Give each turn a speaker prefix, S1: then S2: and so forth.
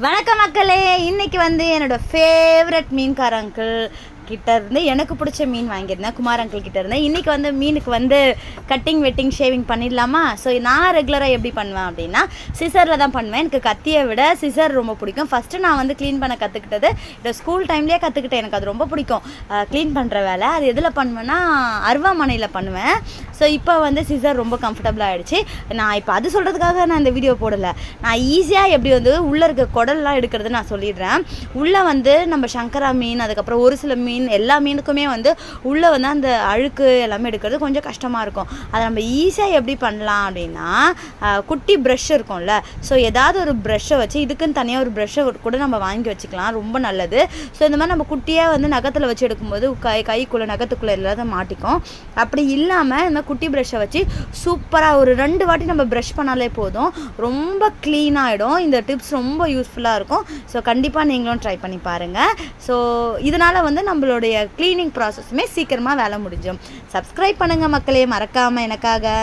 S1: வணக்கம் மக்களே. இன்னைக்கு வந்து என்னோட ஃபேவரட் மீன்கார அங்கிள் கிட்ட இருந்து எனக்கு பிடிச்ச மீன் வாங்கியிருந்தேன். குமார் அங்கிள் கிட்ட இருந்தேன். இன்றைக்கி வந்து மீனுக்கு வந்து கட்டிங் வெட்டிங் ஷேவிங் பண்ணிடலாமா? ஸோ நான் ரெகுலராக எப்படி பண்ணுவேன் அப்படின்னா சிசரில் தான் பண்ணுவேன். எனக்கு கத்தியை விட சிசர் ரொம்ப பிடிக்கும். ஃபஸ்ட்டு நான் வந்து க்ளீன் பண்ண கற்றுக்கிட்டது இந்த ஸ்கூல் டைம்லேயே கற்றுக்கிட்டேன். எனக்கு அது ரொம்ப பிடிக்கும் க்ளீன் பண்ணுற வேலை. அது எதில் பண்ணுவேன்னா அருவாமனையில் பண்ணுவேன். ஸோ இப்போ வந்து சிசர் ரொம்ப கம்ஃபர்டபுள் ஆகிடுச்சு. நான் இப்போ அது சொல்கிறதுக்காக நான் இந்த வீடியோ போடலை. நான் ஈஸியாக எப்படி வந்து உள்ளே இருக்க குடல்லாம் எடுக்கிறது நான் சொல்லிடுறேன். உள்ளே வந்து நம்ம சங்கரா மீன், அதுக்கப்புறம் ஒரு சில மீன், எல்லா மீனுக்குமே வந்து உள்ளே வந்து அந்த அழுக்கு எல்லாமே எடுக்கிறது கொஞ்சம் கஷ்டமாக இருக்கும். அதை நம்ம ஈஸியாக எப்படி பண்ணலாம் அப்படின்னா குட்டி ப்ரஷ் இருக்கும்ல, ஸோ ஏதாவது ஒரு ப்ரஷ்ஷை வச்சு இதுக்குன்னு தனியாக ஒரு ப்ரஷ்ஷை கூட நம்ம வாங்கி வச்சுக்கலாம். ரொம்ப நல்லது. ஸோ இந்த மாதிரி நம்ம குட்டியாக வந்து நகத்தில் வச்சு எடுக்கும்போது கைக்குள்ளே நகத்துக்குள்ளே எல்லாத்தையும் மாட்டிக்கும். அப்படி இல்லாமல் இந்த குட்டி ப்ரஷ்ஷை வச்சு சூப்பராக ஒரு 2 வாட்டி நம்ம ப்ரஷ் பண்ணாலே போதும், ரொம்ப க்ளீனாகிடும். இந்த டிப்ஸ் ரொம்ப யூஸ்ஃபுல்லாக இருக்கும். ஸோ கண்டிப்பாக நீங்களும் ட்ரை பண்ணி பாருங்கள். ஸோ இதனால் வந்து நம்மளுடைய க்ளீனிங் ப்ராசஸுமே சீக்கிரமாக வேலை முடிஞ்சிடும். சப்ஸ்கிரைப் பண்ணுங்கள் மக்களே, மறக்காமல் எனக்காக.